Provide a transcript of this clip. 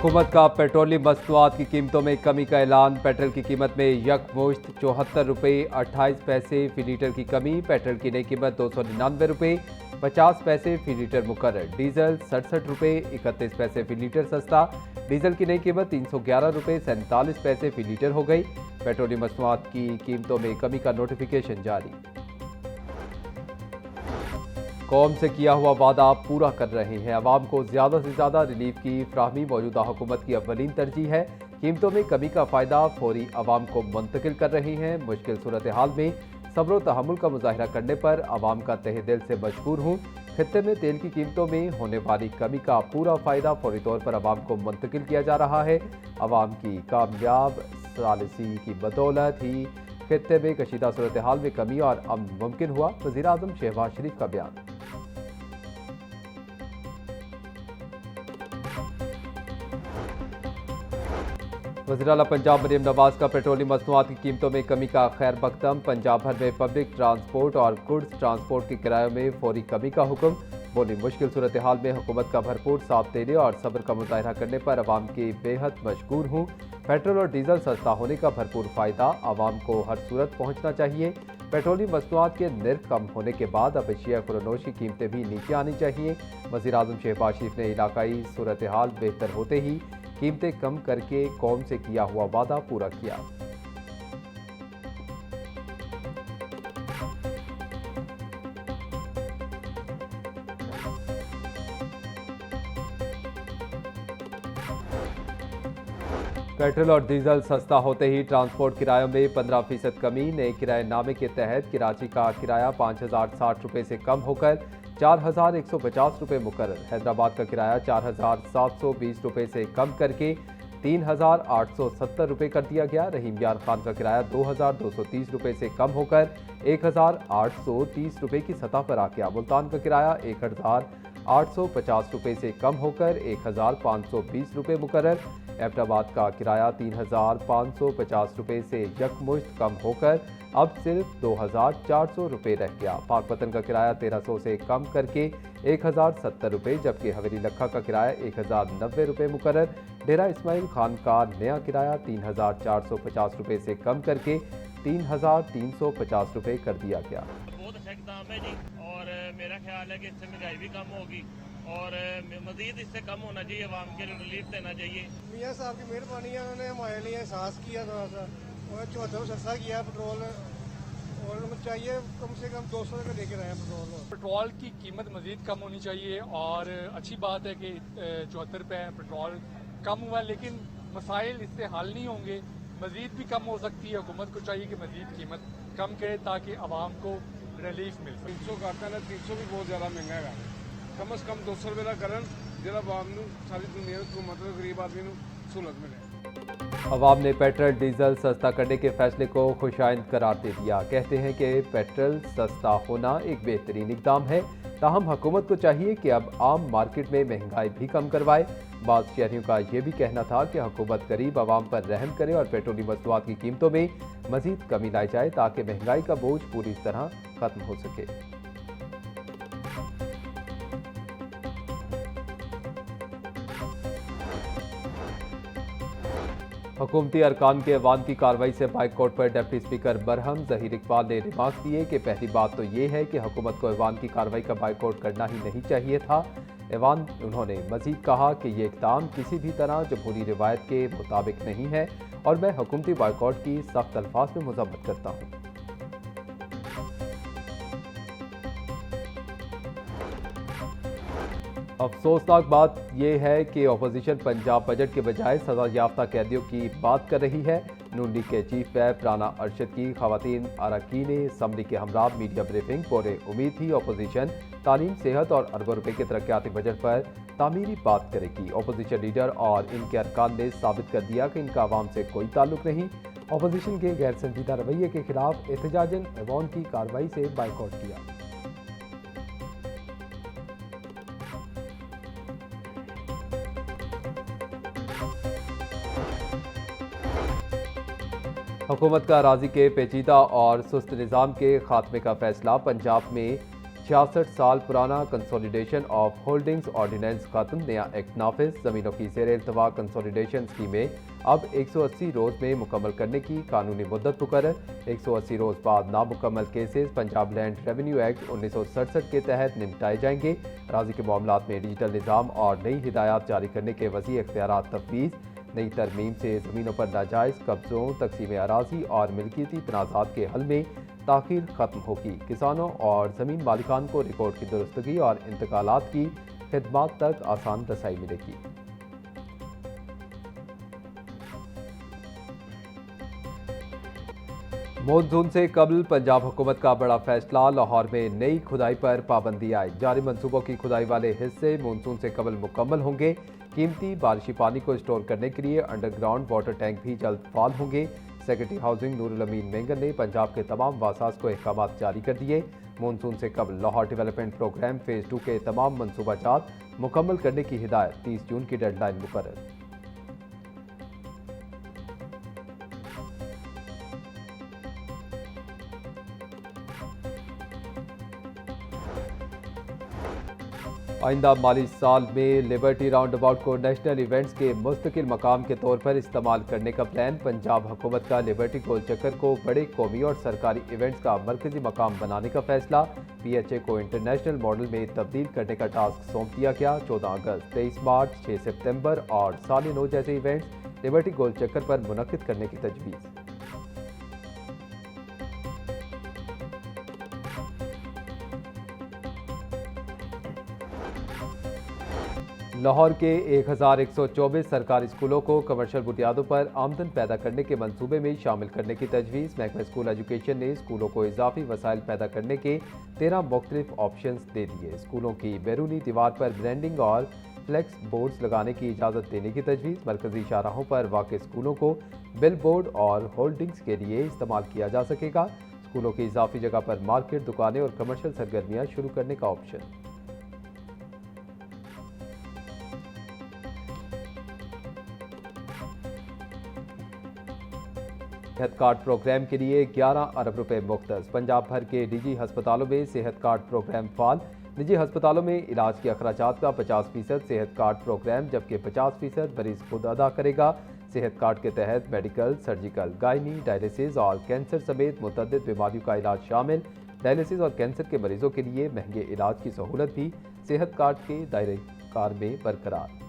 हुकूमत का पेट्रोलियम मसनूआत की कीमतों में कमी का ऐलान। पेट्रोल की कीमत में यकमुश्त 74 रुपये 28 पैसे फी लीटर की कमी। पेट्रोल की नई कीमत 299 रुपये 50 पैसे फी लीटर मुकर्रर। डीजल 67 रुपये 31 पैसे फी लीटर सस्ता। डीजल की नई कीमत 311 रुपये 47 पैसे फी लीटर हो गई। पेट्रोलियम मसनूआत की कीमतों में कमी का नोटिफिकेशन जारी। कौम से किया हुआ वादा पूरा कर रहे हैं। अवाम को ज्यादा से ज्यादा रिलीफ की फ्राहमी मौजूदा हुकूमत की अव्वलीन तरजीह है। कीमतों में कमी का फायदा फौरी अवाम को मुंतकिल कर रही हैं। मुश्किल सूरत हाल में सब्र तहम्मुल का मुजाहिरा करने पर अवाम का तहे दिल से मशकूर हूँ। खित्ते में तेल की कीमतों में होने वाली कमी का पूरा फायदा फौरी तौर पर अवाम को मुंतकिल किया जा रहा है। अवाम की कामयाब सालिसी की बदौलत ही खित्ते में कशीदा सूरत हाल में कमी और अमन मुमकिन हुआ। वज़ीर आज़म शहबाज शरीफ का बयान। वज़ीर आला पंजाब मरीम नवाज का पेट्रोलियम मसनूआत की कीमतों में कमी का खैर मकदम। पंजाब भर में पब्लिक ट्रांसपोर्ट और गुड्स ट्रांसपोर्ट के किरायों में फौरी कमी का हुक्म। बोली मुश्किल सूरत हाल में हुकूमत का भरपूर साथ देने और सब्र का मुजाहिरा करने पर अवाम की बेहद मशकूर हूँ। पेट्रोल और डीजल सस्ता होने का भरपूर फ़ायदा अवाम को हर सूरत पहुँचना चाहिए। पेट्रोलियम मसनूआत के निर्ख कम होने के बाद अब अशिया खुरनोश की कीमतें भी नीचे आनी चाहिए। वज़ीर आज़म शहबाज शरीफ ने इलाकाई सूरत हाल बेहतर होते ही कीमतें कम करके कौम से किया हुआ वादा पूरा किया। पेट्रोल और डीजल सस्ता होते ही ट्रांसपोर्ट किरायों में 15% कमी। नए किराएनामे के तहत कराची का किराया 5,060 रुपये से कम होकर 4,150 रुपये मुकर्रर। हैदराबाद का किराया 4,720 रुपये से कम करके 3,870 रुपये कर दिया गया। रहीम यार खान का किराया 2,230 रुपये से कम होकर 1,830 रुपये की सतह पर आ गया। मुल्तान का किराया 1,850 रुपये से कम होकर 1,520 रुपये मुकर्रर। एबटाबाद का किराया 3,550 रुपये से यकमुश्त कम होकर अब सिर्फ 2,400 रुपये रह गया। पाकपतन का किराया 1,300 से कम करके 1,070 रुपये, जबकि हवेली लखा का किराया 1,090 रुपये मुकर्रर। डेरा इस्माइल खान का नया किराया 3,450 रुपये से कम करके 3,350 रुपये कर दिया गया। बहुत अच्छा इकदाम है जी, और मेरा ख्याल है कि इससे महंगाई भी कम होगी और मजीद इससे कम होना चाहिए। अवाम के रिलीफ देना चाहिए। मियाँ साहब की मेहरबानी है, उन्होंने हमारे लिए एहसास किया थोड़ा सा, और 74 सस्ता किया पेट्रोल, और उनको चाहिए कम से कम 200 का लेकर आए पेट्रोल। पेट्रोल की कीमत मजीद कम होनी चाहिए और अच्छी बात है कि 74 रुपये पेट्रोल कम हुआ, लेकिन मसाइल इससे हल नहीं होंगे, मजीद भी कम हो सकती है। हुकूमत को चाहिए कि मजीद कीमत कम करे ताकि आवाम को रिलीफ मिल सके। 300 करता है, 300 भी बहुत ज़्यादा महंगा है। कम से कम 200 रुपये का करन जिला आवाम सारी दुनिया को, मतलब गरीब आदमी को सहूलत मिले। अवाम ने पेट्रोल डीजल सस्ता करने के फैसले को खुशाइंद करार दे दिया। कहते हैं कि पेट्रोल सस्ता होना एक बेहतरीन इकदाम है, ताहम हुकूमत को चाहिए कि अब आम मार्केट में महंगाई भी कम करवाए। बाज़ शहरियों का यह भी कहना था कि हुकूमत गरीब आवाम पर रहम करे और पेट्रोलियम मसनूआत की कीमतों में मजीद कमी लाई जाए ताकि महंगाई का बोझ पूरी तरह खत्म हो सके। हुकूमती अरकान के ऐवान की कार्रवाई से बाइकआउट पर डिप्टी स्पीकर बरहम ज़हीर इकबाल ने रिमार्क दिए कि पहली बात तो ये है कि हुकूमत को ऐवान की कार्रवाई का बाइकआउट करना ही नहीं चाहिए था। ऐवान उन्होंने मजीद कहा कि ये इक़दाम किसी भी तरह जमहूरी रिवायत के मुताबिक नहीं है और मैं हुकूमती बाइकआउट की सख्त अल्फाज में मज़म्मत करता हूँ। अफसोसनाक बात यह है कि अपोजिशन पंजाब बजट के बजाय सजा याफ्ता कैदियों की बात कर रही है। नून लीग के चीफ व्हिप राना अरशद की खवातीन अरकान असम्बली के हमरा मीडिया ब्रीफिंग बोले उम्मीद थी अपोजिशन तालीम, सेहत और अरबों रुपए के तरक्याती बजट पर तामीरी बात करेगी। अपोजिशन लीडर और इनके अरकान ने साबित कर दिया कि इनका आवाम से कोई ताल्लुक नहीं। अपोजिशन के गैर संजीदा रवैये के खिलाफ एहतजाजन ऐवान की कार्रवाई से बाइकआउट किया। हुकूमत का अराजी के पेचीदा और सुस्त निज़ाम के खात्मे का फैसला। पंजाब में 66 साल पुराना कंसोलिडेशन ऑफ होल्डिंग्स ऑर्डिनेंस खत्म, नया एक्ट नाफिज। जमीनों की ज़ेर इल्तवा कंसोलिडेशन स्कीमें अब 180 रोज़ में मुकम्मल करने की कानूनी मुद्दत मुकर्रर। 180 रोज़ बाद नामुकम्मल cases Punjab land revenue act 1967 के तहत निपटाए जाएंगे। अराजी के मामलात में डिजिटल निज़ाम और नई हिदायत जारी करने के वसी इख्तियारात तफवीज़। नई तरमीम से ज़मीनों पर नाजायज़ कब्ज़ों, तकसीम अराजी और मिल्कियती तनाज़ात के हल में ताख़ीर ख़त्म होगी। किसानों और ज़मीन मालिकान को रिकॉर्ड की दुरुस्तगी और इंतकालात की खिदमात तक आसान रसाई मिलेगी। मॉनसून से कबल पंजाब हुकूमत का बड़ा फैसला, लाहौर में नई खुदाई पर पाबंदी आए। जारी मंसूबों की खुदाई वाले हिस्से मॉनसून से कबल मुकम्मल होंगे। कीमती बारिशी पानी को स्टोर करने के लिए अंडरग्राउंड वाटर टैंक भी जल्द फाल होंगे। सेक्रेटरी हाउसिंग नूरुल अमीन मेंगन ने पंजाब के तमाम वासास को अहकाम जारी कर दिए। मॉनसून से कबल लाहौर डेवलपमेंट प्रोग्राम फेज़ 2 के तमाम मनसूबाजात मुकम्मल करने की हिदायत, 30 जून की डेडलाइन मुकर्रर। आइंदा माली साल में लिबर्टी राउंड अबाउट को नेशनल इवेंट्स के मुस्तकिल मकाम के तौर पर इस्तेमाल करने का प्लान। पंजाब हुकूमत का लिबर्टी गोल चक्कर को बड़े कौमी और सरकारी इवेंट्स का मरकजी मकाम बनाने का फैसला। PHA को इंटरनेशनल मॉडल में तब्दील करने का टास्क सौंप दिया गया। 14 अगस्त, 23 मार्च, 6 सितंबर और साल 9 जैसे इवेंट्स लिबर्टी गोल चक्कर पर मुनक्किद करने की तजवीज़। लाहौर के 1124 सरकारी स्कूलों को कमर्शियल बुनियादों पर आमदन पैदा करने के मंसूबे में शामिल करने की तजवीज़। महकमा स्कूल एजुकेशन ने स्कूलों को इजाफी वसाइल पैदा करने के 13 मुख्तलिफ ऑप्शंस दे दिए। स्कूलों की बैरूनी दीवार पर ब्रांडिंग और फ्लैक्स बोर्ड्स लगाने की इजाज़त देने की तजवीज़। मरकजी शाहराहों पर वाक़ स्कूलों को बिल बोर्ड और होल्डिंग्स के लिए इस्तेमाल किया जा सकेगा। स्कूलों की इजाफी जगह पर मार्केट, दुकानें और कमर्शियल सरगर्मियाँ शुरू करने का ऑप्शन। सेहत कार्ड प्रोग्राम के लिए 11 अरब रुपए मुख्तस। पंजाब भर के निजी हस्पतालों में सेहत कार्ड प्रोग्राम फाल। निजी हस्पतालों में इलाज के अखराजात का 50% सेहत कार्ड प्रोग्राम, जबकि 50% मरीज खुद अदा करेगा। सेहत कार्ड के तहत मेडिकल, सर्जिकल, गायनी, डायलिसिस और कैंसर समेत मुतअद्दिद बीमारियों का इलाज शामिल। डायलिसिस और कैंसर के मरीजों के लिए महंगे इलाज की सहूलत भी सेहत कार्ड के दायरे कार में बरकरार।